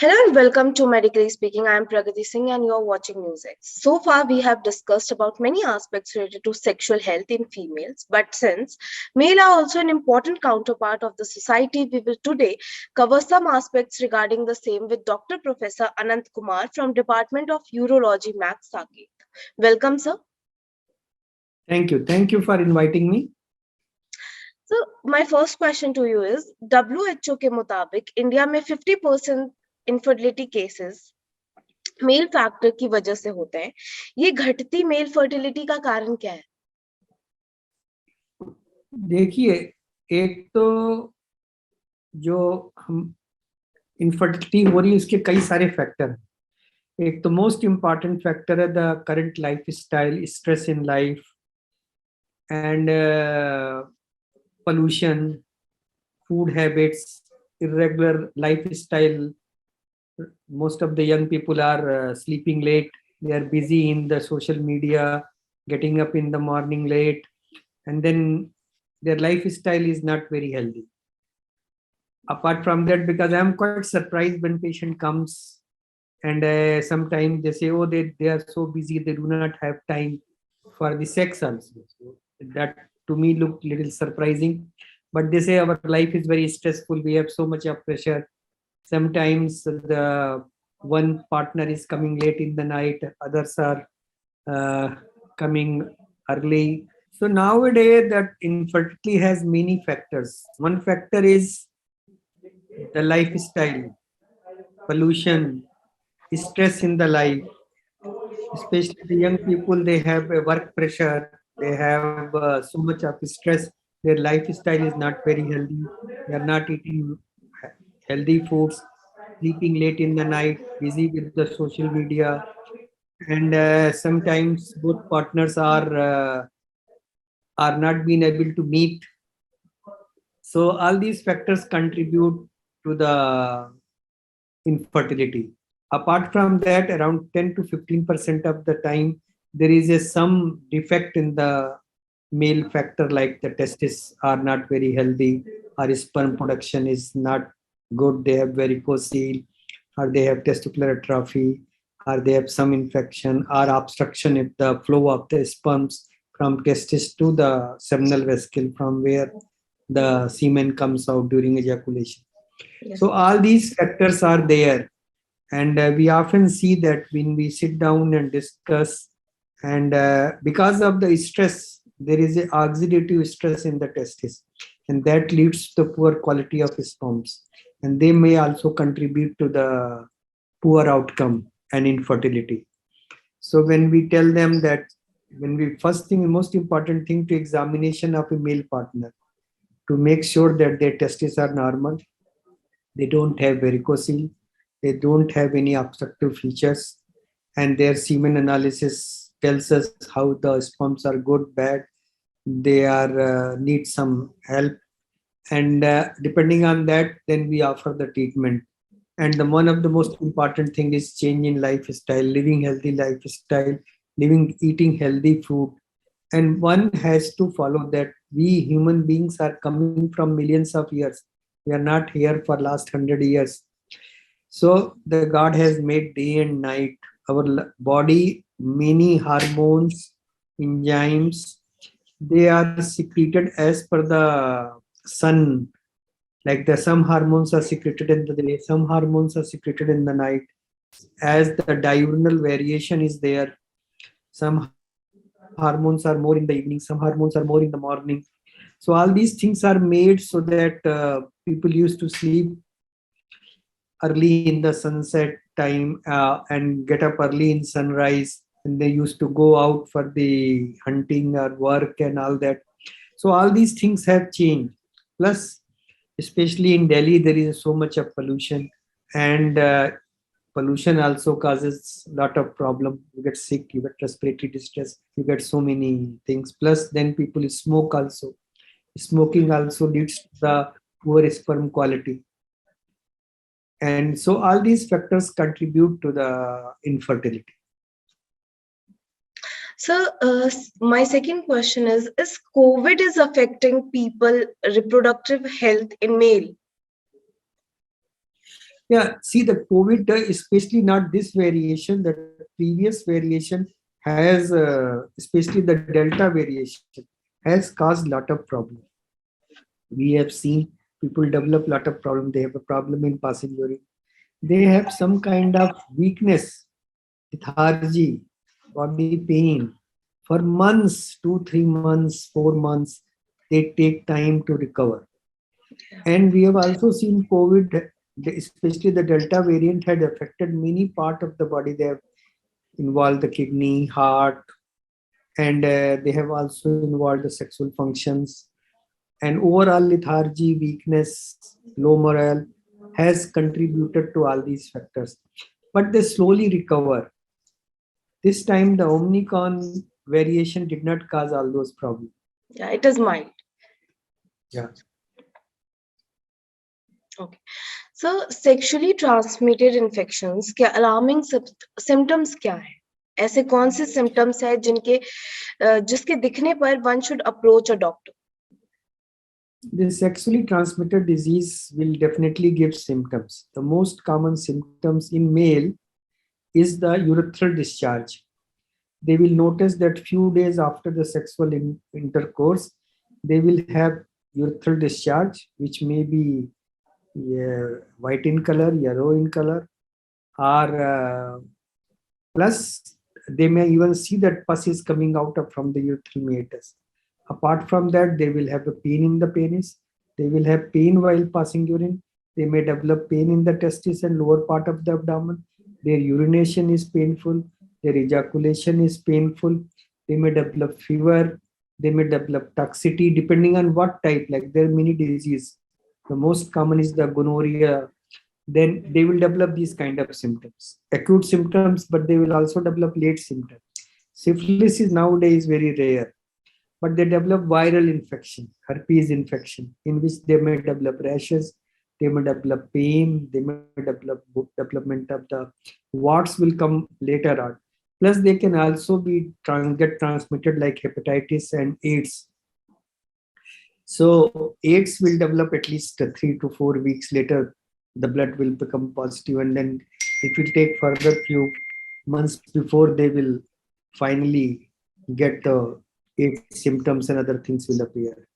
Hello and welcome to Medically Speaking. I am Pragati Singh and you are watching NewsX. So far, we have discussed about many aspects related to sexual health in females. But since male are also an important counterpart of the society, we will today cover some aspects regarding the same with Dr. Professor Anant Kumar from Department of Urology, Max Saket. Welcome, sir. Thank you. Thank you for inviting me. So, my first question to you is WHO के मुताबिक India में 50% infertility cases mail factor की वजह से होते हैं। ये घटती मेल फर्टिलिटी का कारण क्या है? देखिए, एक तो जो हम इनफर्टिलिटी हो रही है इसके कई सारे फैक्टर हैं। एक तो मोस्ट इम्पॉर्टेंट फैक्टर है the current life style, stress in life and pollution, food habits, irregular lifestyle. Most of the young people are sleeping late. They are busy in the social media, getting up in the morning late, and then their lifestyle is not very healthy. Apart from that, because I'm quite surprised when patient comes and sometimes they say, oh, they are so busy, they do not have time for the sex also. So that to me looked little surprising. But they say our life is very stressful, we have so much of pressure. Sometimes the one partner is coming late in the night, others are coming early. So nowadays that infertility has many factors. One factor is the lifestyle, pollution, stress in the life. Especially the young people, they have a work pressure, they have so much of stress, their lifestyle is not very healthy, they are not eating healthy foods, sleeping late in the night, busy with the social media, and sometimes both partners are not being able to meet. So all these factors contribute to the infertility. Apart from that, around 10 to 15% of the time, there is some defect in the male factor, like the testes are not very healthy, or sperm production is not good, they have varicocele, or they have testicular atrophy, or they have some infection or obstruction in the flow of the sperms from testis to the seminal vesicle from where the semen comes out during ejaculation. Yes. So all these factors are there, and we often see that when we sit down and discuss, and because of the stress, there is a oxidative stress in the testis, and that leads to poor quality of sperms, and they may also contribute to the poor outcome and infertility. So when we tell them that, when we first thing, most important thing to examination of a male partner, to make sure that their testes are normal, they don't have varicocele, they don't have any obstructive features, and their semen analysis tells us how the sperms are good, bad, they are need some help, and depending on that, then we offer the treatment. And the one of the most important thing is change in lifestyle, living healthy lifestyle, eating healthy food. And one has to follow that we human beings are coming from millions of years. We are not here for last 100 years. So the God has made day and night. Our body, many hormones, enzymes, they are secreted as per the sun. Like some hormones are secreted in the day, some hormones are secreted in the night. As the diurnal variation is there, some hormones are more in the evening, some hormones are more in the morning. So all these things are made so that people used to sleep early in the sunset time and get up early in sunrise, and they used to go out for the hunting or work and all that. So all these things have changed. Plus, especially in Delhi, there is so much of pollution, and pollution also causes a lot of problem. You get sick, you get respiratory distress, you get so many things. Plus, then people smoke also. Smoking also leads to the poor sperm quality. And so all these factors contribute to the infertility. So my second question is COVID is affecting people reproductive health in male? Yeah, see the COVID, especially not this variation, the previous variation has, especially the Delta variation, has caused lot of problem. We have seen people develop lot of problem. They have a problem in passing urine. They have some kind of weakness, lethargy, body pain for months, 2, 3 months, 4 months. They take time to recover. And we have also seen COVID, especially the Delta variant, had affected many part of the body. They have involved the kidney, heart, and they have also involved the sexual functions. And overall lethargy, weakness, low morale has contributed to all these factors. But they slowly recover. This time, the Omicron variation did not cause all those problems. Yeah, it is mild. Yeah. Okay. So sexually transmitted infections के alarming symptoms क्या है? ऐसे कौन से symptoms है जिसके दिखने पर one should approach a doctor? The sexually transmitted disease will definitely give symptoms. The most common symptoms in male is the urethral discharge. They will notice that few days after the sexual intercourse, they will have urethral discharge, which may be white in color, yellow in color, or plus they may even see that pus is coming out from the urethral meatus. Apart from that, they will have a pain in the penis. They will have pain while passing urine. They may develop pain in the testis and lower part of the abdomen. Their urination is painful. Their ejaculation is painful. They may develop fever. They may develop toxicity depending on what type. Like there are many diseases. The most common is the gonorrhea. Then they will develop these kind of symptoms, acute symptoms, but they will also develop late symptoms. Syphilis is nowadays very rare, but they develop viral infection, herpes infection, in which they may develop rashes, they may develop pain, they may develop development of the warts will come later on. Plus, they can also be get transmitted like hepatitis and AIDS. So AIDS will develop at least 3 to 4 weeks later. The blood will become positive, and then it will take further few months before they will finally get the AIDS symptoms and other things will appear.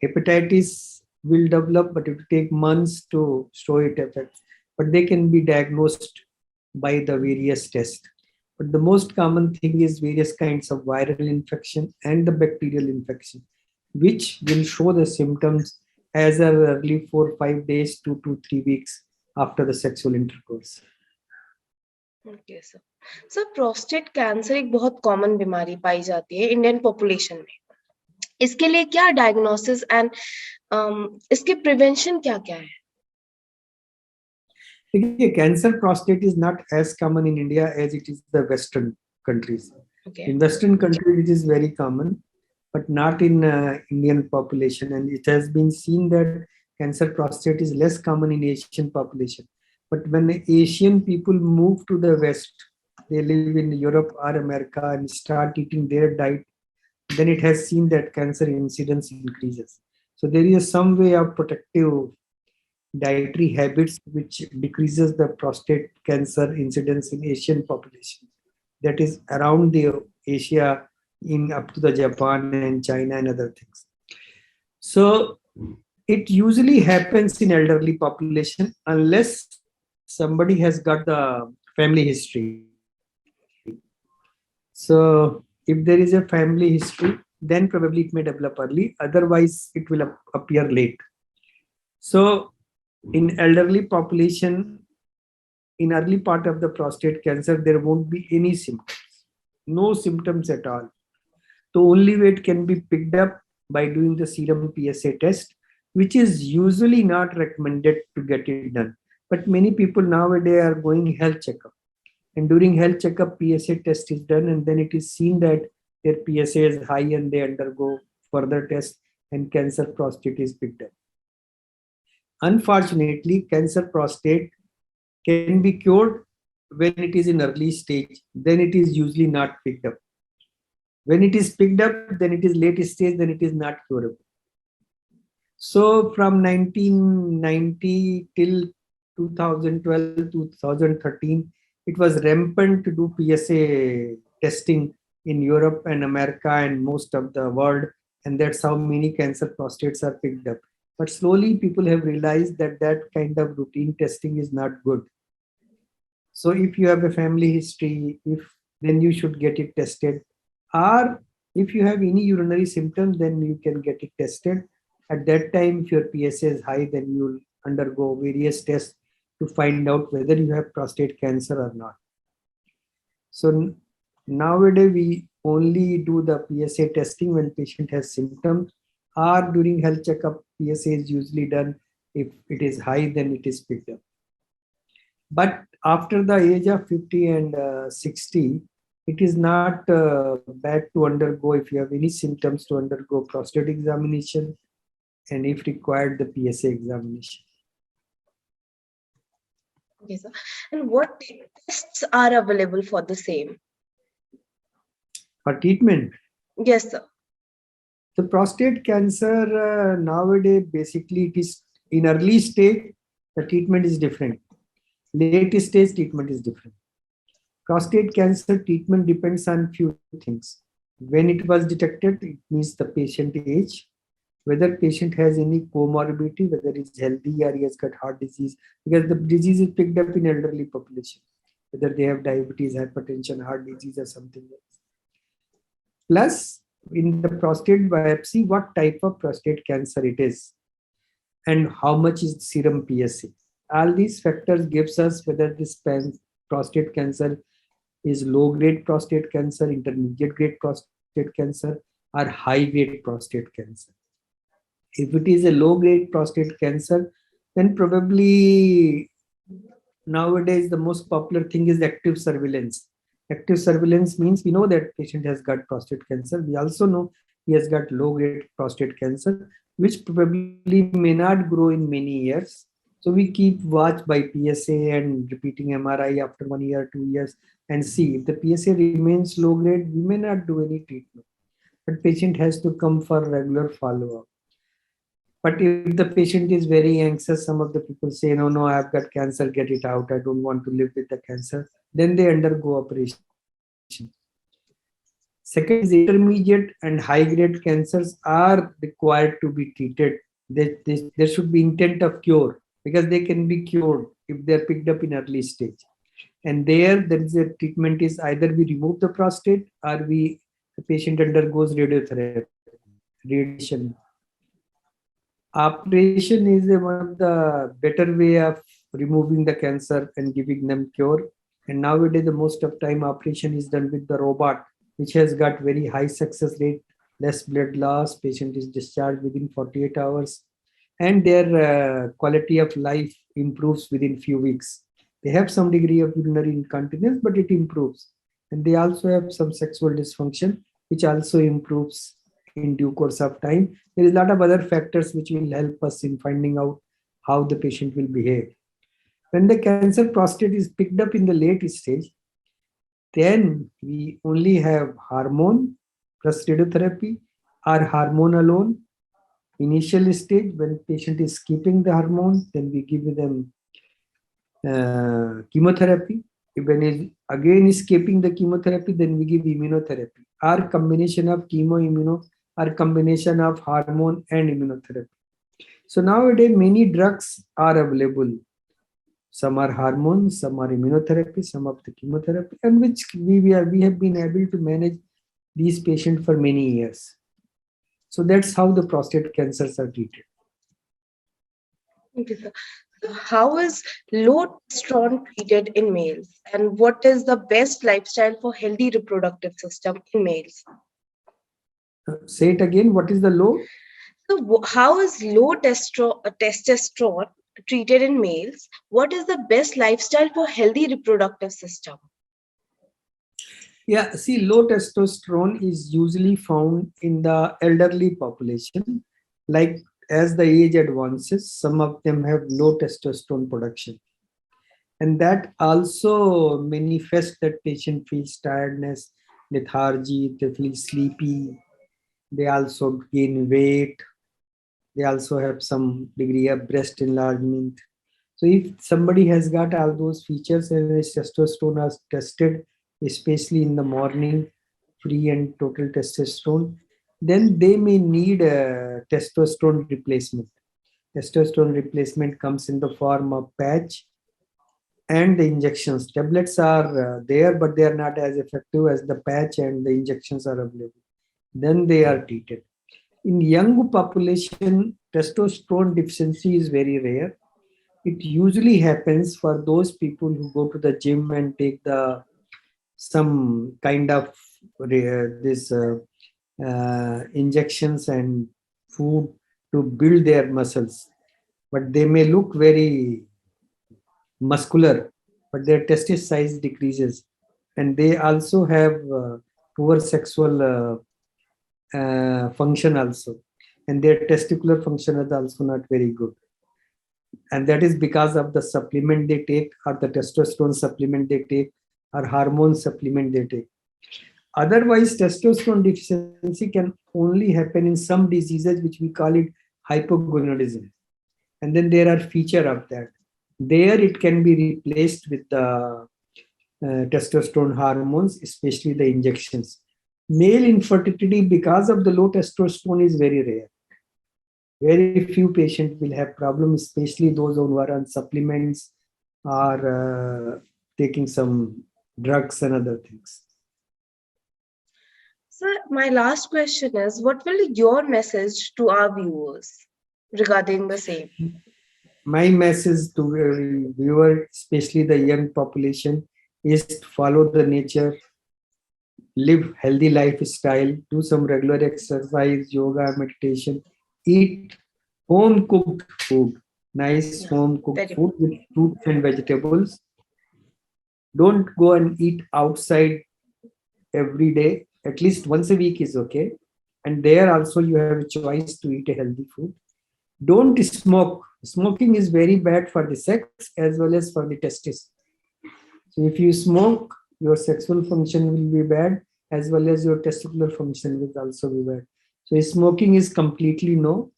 Hepatitis will develop, but it will take months to show it effects. But they can be diagnosed by the various tests. But the most common thing is various kinds of viral infection and the bacterial infection, which will show the symptoms as early 4 5 days to 2 3 weeks after the sexual intercourse. Okay, sir. Sir prostate cancer एक बहुत common बीमारी पाई जाती है Indian population में. इसके लिए क्या diagnosis and इसके प्रिवेंशन क्या क्या है? Cancer prostate is not as common in India as it is the Western countries. Okay. In Western countries, it is very common, but not in Indian population. And it has been seen that cancer prostate is less common in Asian population. But when the Asian people move to the West, they live in Europe or America and start eating their diet, then it has seen that cancer incidence increases. So there is some way of protective dietary habits which decreases the prostate cancer incidence in Asian population. That is around the Asia in up to the Japan and China and other things. So it usually happens in elderly population unless somebody has got the family history. So if there is a family history, then probably it may develop early. Otherwise, it will appear late. So in elderly population, in early part of the prostate cancer, there won't be any symptoms, no symptoms at all. The only way it can be picked up by doing the serum PSA test, which is usually not recommended to get it done. But many people nowadays are going health checkup. And during health checkup, PSA test is done, and then it is seen that their PSA is high and they undergo further tests and cancer prostate is picked up. Unfortunately, cancer prostate can be cured when it is in early stage, then it is usually not picked up. When it is picked up, then it is late stage, then it is not curable. So from 1990 till 2012, 2013, it was rampant to do PSA testing in Europe and America and most of the world. And that's how many cancer prostates are picked up. But slowly people have realized that that kind of routine testing is not good. So if you have a family history, if then you should get it tested. Or if you have any urinary symptoms, then you can get it tested. At that time, if your PSA is high, then you'll undergo various tests to find out whether you have prostate cancer or not. So nowadays we only do the PSA testing when patient has symptoms, or during health checkup. PSA is usually done. If it is high, then it is picked up. But after the age of 50 and 60, it is not bad to undergo, if you have any symptoms, to undergo prostate examination, and if required, the PSA examination. Okay, sir. And what tests are available for the same? For treatment, Yes, sir. the prostate cancer nowadays, basically it is in early stage, the treatment is different. Late stage treatment is different. Prostate cancer treatment depends on few things. When it was detected, it means the patient age, whether patient has any comorbidity, whether it's healthy or he has got heart disease, because the disease is picked up in elderly population, whether they have diabetes, hypertension, heart disease, or something else. Plus, in the prostate biopsy, what type of prostate cancer it is, and how much is serum PSA. All these factors gives us whether this prostate cancer is low-grade prostate cancer, intermediate-grade prostate cancer, or high-grade prostate cancer. If it is a low-grade prostate cancer, then probably nowadays the most popular thing is active surveillance. Active surveillance means we know that patient has got prostate cancer. We also know he has got low-grade prostate cancer, which probably may not grow in many years. So we keep watch by PSA and repeating MRI after 1 year, 2 years, and see if the PSA remains low grade, we may not do any treatment. But patient has to come for regular follow-up. But if the patient is very anxious, some of the people say, no, I've got cancer, get it out. I don't want to live with the cancer. Then they undergo operation. Second is intermediate and high-grade cancers are required to be treated. There should be intent of cure, because they can be cured if they're picked up in early stage. And there is a treatment is either we remove the prostate or the patient undergoes radiotherapy, radiation. Operation is one of the better way of removing the cancer and giving them cure. And nowadays, the most of time operation is done with the robot, which has got very high success rate, less blood loss, patient is discharged within 48 hours, and their quality of life improves within few weeks. They have some degree of urinary incontinence, but it improves. And they also have some sexual dysfunction, which also improves in due course of time. There is a lot of other factors which will help us in finding out how the patient will behave. When the cancer prostate is picked up in the late stage, then we only have hormone plus radiotherapy or hormone alone. Initial stage, when patient is skipping the hormone, then we give them chemotherapy. When is again escaping the chemotherapy, then we give immunotherapy, or combination of chemo, immuno, or combination of hormone and immunotherapy. So nowadays many drugs are available. Some are hormones, some are immunotherapy, some of the chemotherapy, and which we have been able to manage these patients for many years. So that's how the prostate cancers are treated. Okay, sir. How is low testosterone treated in males, and what is the best lifestyle for healthy reproductive system in males? Say it again. What is the low? So, how is low testosterone treated in males? What is the best lifestyle for healthy reproductive system? Yeah, see, low testosterone is usually found in the elderly population. Like as the age advances, some of them have low testosterone production. And that also manifests that patient feels tiredness, lethargy, they feel sleepy, they also gain weight, they also have some degree of breast enlargement. So if somebody has got all those features and his testosterone is tested, especially in the morning, free and total testosterone, then they may need a testosterone replacement. Testosterone replacement comes in the form of patch and the injections. Tablets are there, but they are not as effective as the patch and the injections are available. Then they are treated. In young population, testosterone deficiency is very rare. It usually happens for those people who go to the gym and take the some kind of this injections and food to build their muscles, but they may look very muscular, but their testis size decreases, and they also have poor sexual function also, and their testicular function is also not very good, and that is because of the supplement they take, or the testosterone supplement they take, or hormone supplement they take. Otherwise, testosterone deficiency can only happen in some diseases which we call it hypogonadism. And then there are feature of that. There it can be replaced with the testosterone hormones, especially the injections. Male infertility because of the low testosterone is very rare. Very few patients will have problems, especially those who are on supplements or taking some drugs and other things. Sir, my last question is, what will be your message to our viewers regarding the same? My message to viewer, especially the young population, is to follow the nature, live healthy lifestyle, do some regular exercise, yoga, meditation, eat home cooked food, nice Yeah, home cooked very food with fruits and vegetables. Don't go and eat outside every day. At least once a week is okay. And there also you have a choice to eat a healthy food. Don't smoke. Smoking is very bad for the sex as well as for the testis. So if you smoke, your sexual function will be bad as well as your testicular function will also be bad. So smoking is completely no.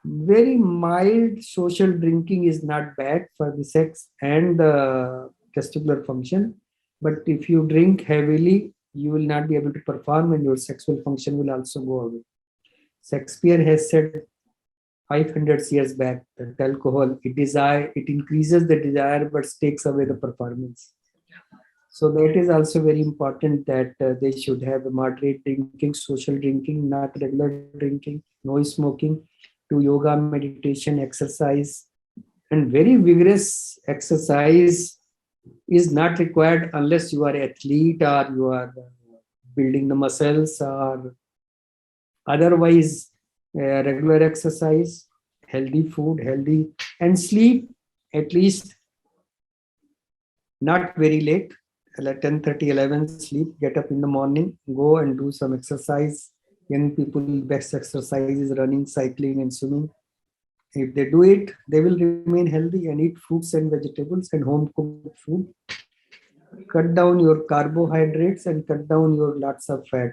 Very mild social drinking is not bad for the sex and the testicular function. But if you drink heavily, you will not be able to perform and your sexual function will also go away. Shakespeare has said 500 years back that alcohol, it increases the desire but takes away the performance. So that is also very important that they should have a moderate drinking, social drinking, not regular drinking, no smoking, do yoga, meditation, exercise, and very vigorous exercise is not required unless you are athlete or you are building the muscles, or otherwise regular exercise, healthy food, healthy, and sleep at least not very late, like 10:30, 11 sleep, get up in the morning, go and do some exercise. Young people, best exercise is running, cycling, and swimming. If they do it, they will remain healthy and eat fruits and vegetables and home cooked food. Cut down your carbohydrates and cut down your lots of fat,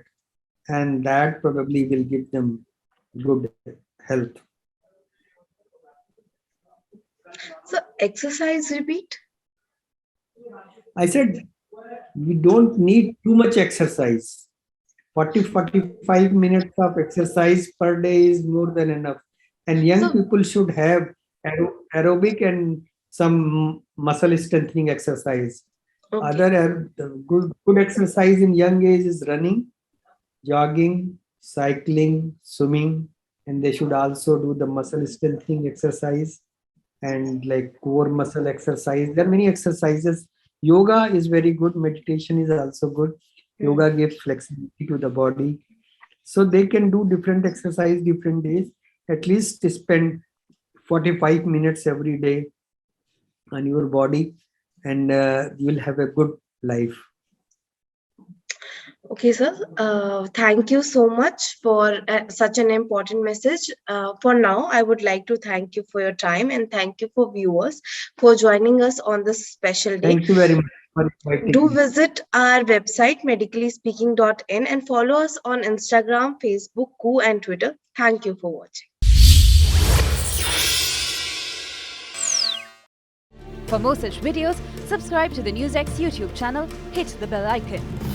and that probably will give them good health. So, exercise repeat? I said we don't need too much exercise. 40-45 minutes of exercise per day is more than enough. And young So, people should have aerobic and some muscle strengthening exercise. okay. Other good exercise in young age is running, jogging, cycling, swimming, and they should also do the muscle strengthening exercise and like core muscle exercise. There are many exercises. Yoga is very good. Meditation is also good. Hmm. Yoga gives flexibility to the body. So they can do different exercise different days. At least spend 45 minutes every day on your body, and you will have a good life. Okay, sir. Thank you so much for such an important message. For now, I would like to thank you for your time and thank you for viewers for joining us on this special day. Thank you very much for Do inviting me. visit our website medicallyspeaking.in and follow us on Instagram, Facebook, Koo, and Twitter. Thank you for watching. For more such videos, subscribe to the NewsX YouTube channel, hit the bell icon.